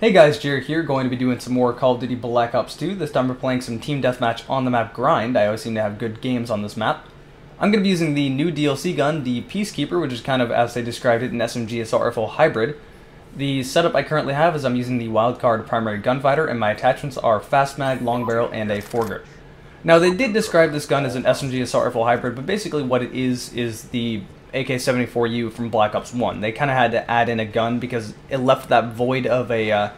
Hey guys, Jared here, going to be doing some more Call of Duty Black Ops 2. This time we're playing some team deathmatch on the map Grind. I always seem to have good games on this map. I'm going to be using the new DLC gun, the Peacekeeper, which is kind of, as they described it, an SMG assault rifle hybrid. The setup I currently have is I'm using the Wildcard primary gunfighter, and my attachments are fast mag, long barrel, and a foregrip. Now they did describe this gun as an SMG assault rifle hybrid, but basically what it is the AK-74U from Black Ops 1. They kind of had to add in a gun because it left that void of a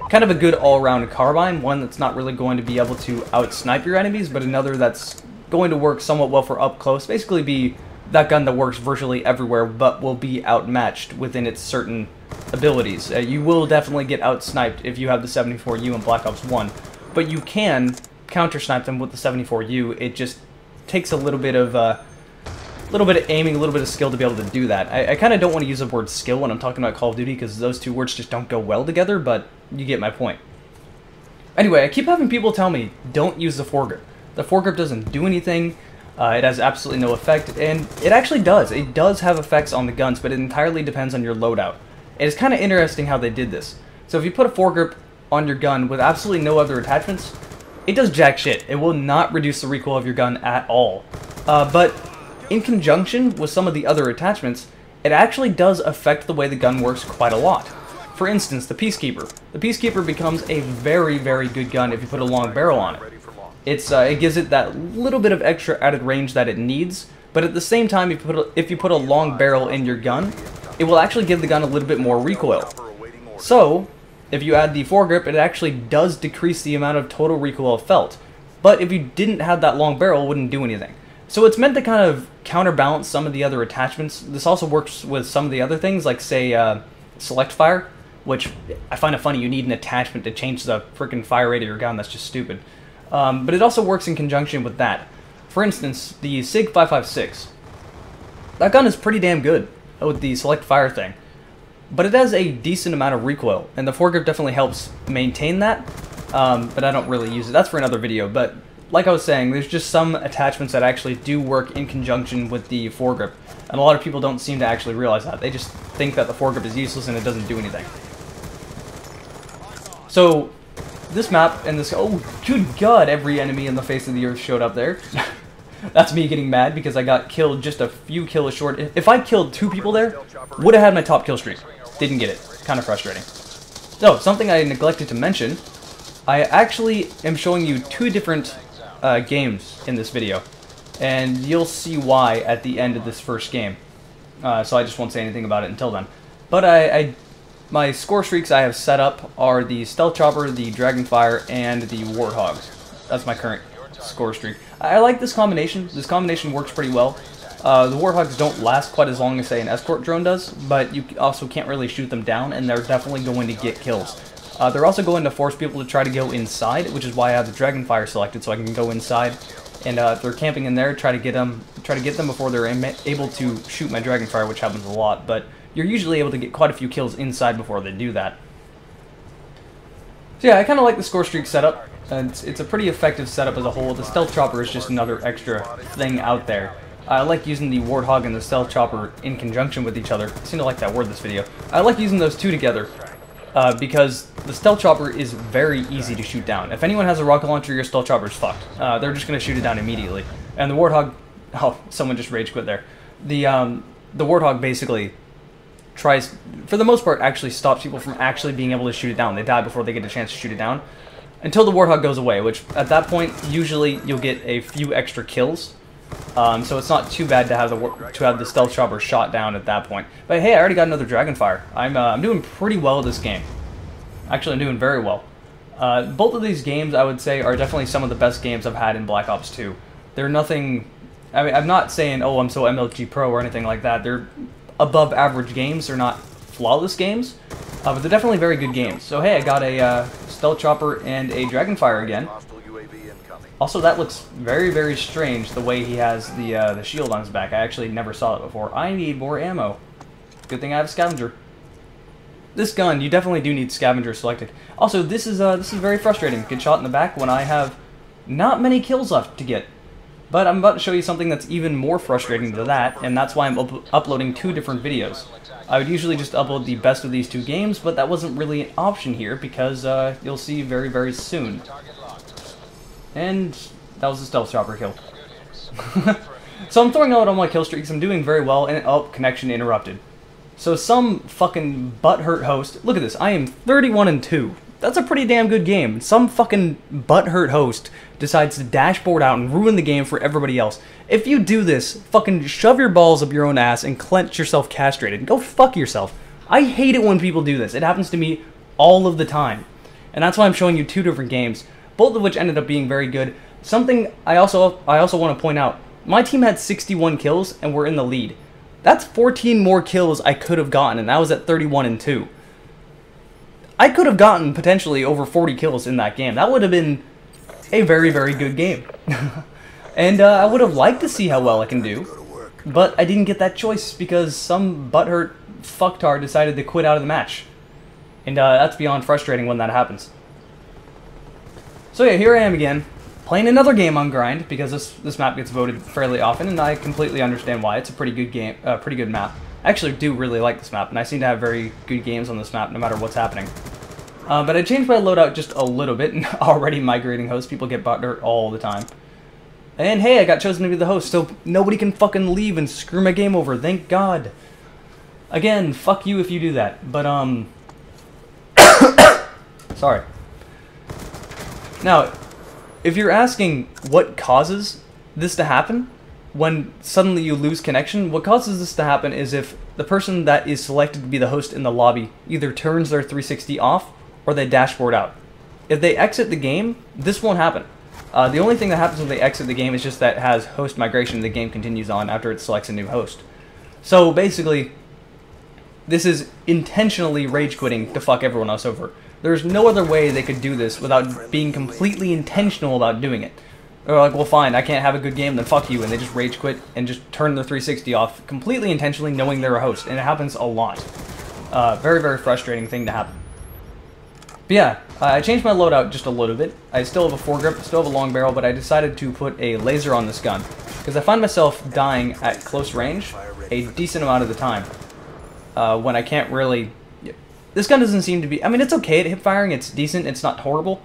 kind of a good all-around carbine, one that's not really going to be able to out-snipe your enemies, but another that's going to work somewhat well for up close. Basically be that gun that works virtually everywhere, but will be outmatched within its certain abilities. You will definitely get out-sniped if you have the 74U in Black Ops 1, but you can counter-snipe them with the 74U. It just takes a little bit of aiming, a little bit of skill to be able to do that. I kind of don't want to use the word skill when I'm talking about Call of Duty because those two words just don't go well together, but you get my point. Anyway, I keep having people tell me, don't use the foregrip. The foregrip doesn't do anything, it has absolutely no effect, and it actually does. It does have effects on the guns, but it entirely depends on your loadout. It's kind of interesting how they did this. So if you put a foregrip on your gun with absolutely no other attachments, it does jack shit. It will not reduce the recoil of your gun at all. But in conjunction with some of the other attachments, it actually does affect the way the gun works quite a lot. For instance, the Peacekeeper. The Peacekeeper becomes a very, very good gun if you put a long barrel on it. It gives it that little bit of extra added range that it needs, but at the same time, if you put a long barrel in your gun, it will actually give the gun a little bit more recoil. So, if you add the foregrip, it actually does decrease the amount of total recoil felt. But if you didn't have that long barrel, it wouldn't do anything. So it's meant to kind of counterbalance some of the other attachments. This also works with some of the other things, like say select fire, which I find it funny you need an attachment to change the freaking fire rate of your gun. That's just stupid. But it also works in conjunction with that. For instance, the SIG 5.56. That gun is pretty damn good with the select fire thing, but it has a decent amount of recoil, and the foregrip definitely helps maintain that. But I don't really use it. That's for another video. But like I was saying, there's just some attachments that actually do work in conjunction with the foregrip, and a lot of people don't seem to actually realize that. They just think that the foregrip is useless and it doesn't do anything. So this map and this, oh good god, every enemy in the face of the earth showed up there. That's me getting mad because I got killed just a few kills short. If I killed 2 people there, would have had my top kill streak. Didn't get it. Kind of frustrating. So, something I neglected to mention, I actually am showing you 2 different games in this video, and you'll see why at the end of this first game. So I just won't say anything about it until then. But my score streaks I have set up are the Stealth Chopper, the Dragonfire, and the Warthog. That's my current score streak. I like this combination. This combination works pretty well. The Warthogs don't last quite as long as, say, an escort drone does, but you also can't really shoot them down, and they're definitely going to get kills. They're also going to force people to try to go inside, which is why I have the Dragonfire selected, so I can go inside, and if they're camping in there, try to get them before they're able to shoot my Dragonfire, which happens a lot, but you're usually able to get quite a few kills inside before they do that. So yeah, I kind of like the score streak setup, and it's a pretty effective setup as a whole. The Stealth Chopper is just another extra thing out there. I like using the Warthog and the Stealth Chopper in conjunction with each other. I seem to like that word this video. I like using those 2 together. Because the Stealth Chopper is very easy to shoot down. If anyone has a rocket launcher, your Stealth Chopper's fucked. They're just going to shoot it down immediately. And the Warthog... Oh, someone just rage quit there. The Warthog basically tries, for the most part, actually stops people from actually being able to shoot it down. They die before they get a chance to shoot it down. Until the Warthog goes away, which at that point, usually you'll get a few extra kills. So it's not too bad to have the Stealth Chopper shot down at that point. But hey, I already got another Dragonfire. I'm doing pretty well this game. Actually, I'm doing very well. Both of these games, I would say, are definitely some of the best games I've had in Black Ops 2. They're nothing... I mean, I'm not saying, oh, I'm so MLG Pro or anything like that. They're above average games. They're not flawless games. But they're definitely very good games. So hey, I got a Stealth Chopper and a Dragonfire again. Also, that looks very, very strange, the way he has the shield on his back. I actually never saw it before. I need more ammo. Good thing I have a Scavenger. This gun, you definitely do need Scavenger selected. Also, this is very frustrating. Get shot in the back when I have not many kills left to get. But I'm about to show you something that's even more frustrating than that, and that's why I'm uploading 2 different videos. I would usually just upload the best of these 2 games, but that wasn't really an option here because you'll see very, very soon. And that was a stealth chopper kill. So I'm throwing out all my kill streaks, I'm doing very well, and oh, connection interrupted. So some fucking butthurt host, look at this, I am 31-2. That's a pretty damn good game. Some fucking butthurt host decides to dashboard out and ruin the game for everybody else. If you do this, fucking shove your balls up your own ass and clench yourself castrated. Go fuck yourself. I hate it when people do this. It happens to me all of the time. And that's why I'm showing you 2 different games, both of which ended up being very good. Something I also want to point out, my team had 61 kills and we're in the lead. That's 14 more kills I could have gotten, and I was at 31-2. I could have gotten potentially over 40 kills in that game. That would have been a very, very good game. And I would have liked to see how well I can do, but I didn't get that choice because some butthurt fucktard decided to quit out of the match. And that's beyond frustrating when that happens. So yeah, here I am again, playing another game on Grind, because this map gets voted fairly often, and I completely understand why. It's a pretty good game, pretty good map. I actually do really like this map, and I seem to have very good games on this map no matter what's happening. But I changed my loadout just a little bit, and already migrating hosts, people get butthurt all the time. And hey, I got chosen to be the host, so nobody can fucking leave and screw my game over, thank God. Again, fuck you if you do that, but sorry. Now, if you're asking what causes this to happen, when suddenly you lose connection, what causes this to happen is if the person that is selected to be the host in the lobby either turns their 360 off or they dashboard out. If they exit the game, this won't happen. The only thing that happens when they exit the game is just that it has host migration and the game continues on after it selects a new host. So basically, this is intentionally rage quitting to fuck everyone else over. There's no other way they could do this without being completely intentional about doing it. They're like, well fine, I can't have a good game, then fuck you, and they just rage quit and just turn the 360 off completely intentionally knowing they're a host, and it happens a lot. Very, very frustrating thing to happen. But yeah, I changed my loadout just a little bit. I still have a foregrip, still have a long barrel, but I decided to put a laser on this gun, because I find myself dying at close range a decent amount of the time, when I can't really... This gun doesn't seem to be... I mean, it's okay at hip firing, it's decent, it's not horrible,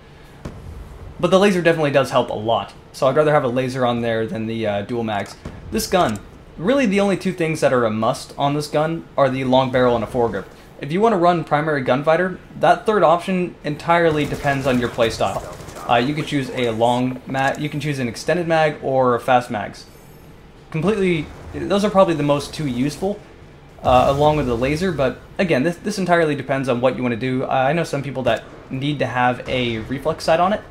but the laser definitely does help a lot. So I'd rather have a laser on there than the dual mags. This gun, really the only 2 things that are a must on this gun are the long barrel and a foregrip. If you want to run primary gunfighter, that third option entirely depends on your playstyle. You can choose a long mag, you can choose an extended mag or fast mags. Completely, those are probably the most 2 useful, along with the laser, but again, this entirely depends on what you want to do. I know some people that need to have a reflex sight on it,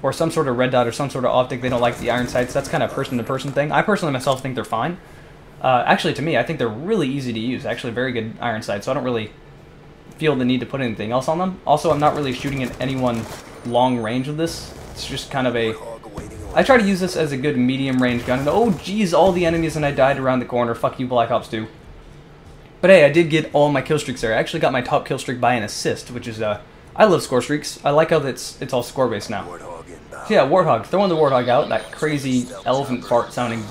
or some sort of red dot or some sort of optic. They don't like the iron sights. That's kind of a person-to-person thing. I personally myself think they're fine. Actually, to me, I think they're really easy to use. Actually, very good iron sights, so I don't really feel the need to put anything else on them. Also, I'm not really shooting at anyone long range with this. It's just kind of a... I try to use this as a good medium range gun. And oh, geez, all the enemies and I died around the corner. Fuck you, Black Ops 2. But hey, I did get all my kill streaks there. I actually got my top kill streak by an assist, which is... I love score streaks. I like how it's all score-based now. So yeah, Warthog. Throwing the Warthog out, that crazy elephant fart-sounding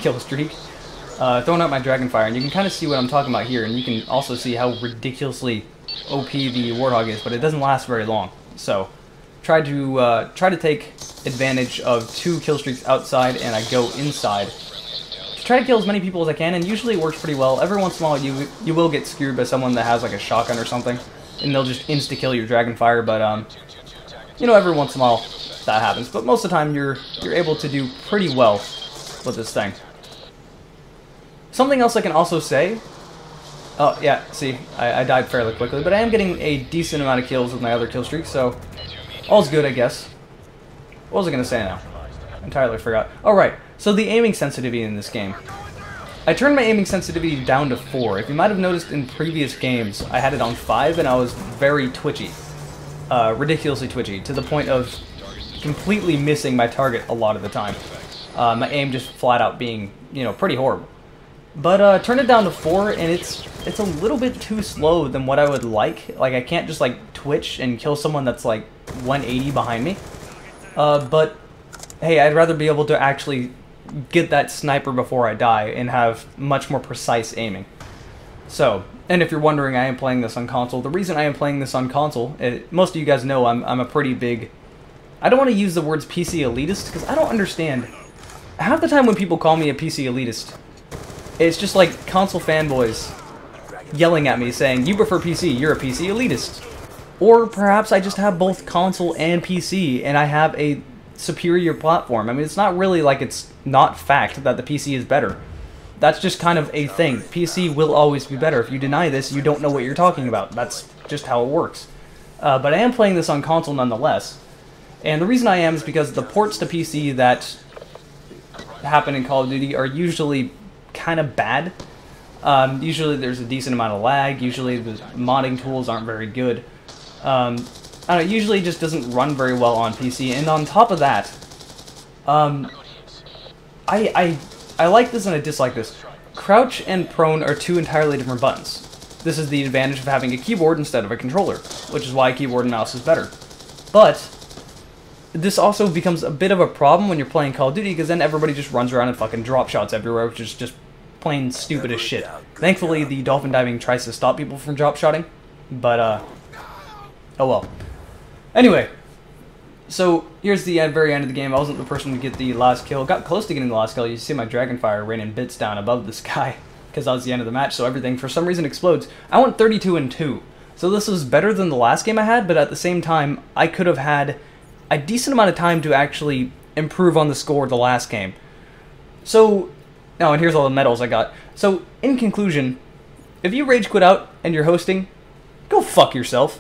kill streak. Throwing out my Dragonfire, and you can kind of see what I'm talking about here, and you can also see how ridiculously OP the Warthog is, but it doesn't last very long. So, try to take advantage of 2 kill streaks outside, and I go inside. Try to kill as many people as I can, and usually it works pretty well. Every once in a while, you will get screwed by someone that has like a shotgun or something, and they'll just insta-kill your Dragonfire, but you know, every once in a while that happens. But most of the time, you're able to do pretty well with this thing. Something else I can also say... Oh, yeah, see, I died fairly quickly, but I am getting a decent amount of kills with my other kill streaks, so all's good, I guess. What was I going to say now? Entirely forgot. Oh, right, so the aiming sensitivity in this game. I turned my aiming sensitivity down to 4. If you might have noticed in previous games, I had it on 5, and I was very twitchy. Ridiculously twitchy, to the point of completely missing my target a lot of the time. My aim just flat out being, you know, pretty horrible. But turn it down to 4, and it's a little bit too slow than what I would like. Like, I can't just, like, twitch and kill someone that's, like, 180 behind me. But, hey, I'd rather be able to actually get that sniper before I die and have much more precise aiming. So, and if you're wondering, I am playing this on console. The reason I am playing this on console, most of you guys know I'm a pretty big... I don't want to use the words PC elitist, because I don't understand. Half the time when people call me a PC elitist, it's just like console fanboys yelling at me saying, you prefer PC, you're a PC elitist. Or perhaps I just have both console and PC, and I have a superior platform. I mean, it's not really like it's not fact that the PC is better. That's just kind of a thing. PC will always be better. If you deny this, you don't know what you're talking about. That's just how it works. But I am playing this on console nonetheless. And the reason I am is because the ports to PC that happen in Call of Duty are usually kind of bad. Usually there's a decent amount of lag. Usually the modding tools aren't very good. I don't know, usually it just doesn't run very well on PC. And on top of that, I like this and I dislike this. Crouch and prone are two entirely different buttons. This is the advantage of having a keyboard instead of a controller, which is why keyboard and mouse is better. But this also becomes a bit of a problem when you're playing Call of Duty, because then everybody just runs around and fucking drop shots everywhere, which is just plain stupid as shit. Thankfully, the dolphin diving tries to stop people from drop shotting, but oh well. Anyway, so here's the very end of the game. I wasn't the person to get the last kill. Got close to getting the last kill. You see my dragonfire raining bits down above this guy because that was the end of the match, so everything for some reason explodes. I went 32-2. So this was better than the last game I had, but at the same time, I could have had a decent amount of time to actually improve on the score of the last game. So, oh, and here's all the medals I got. So, in conclusion, if you rage quit out and you're hosting, go fuck yourself.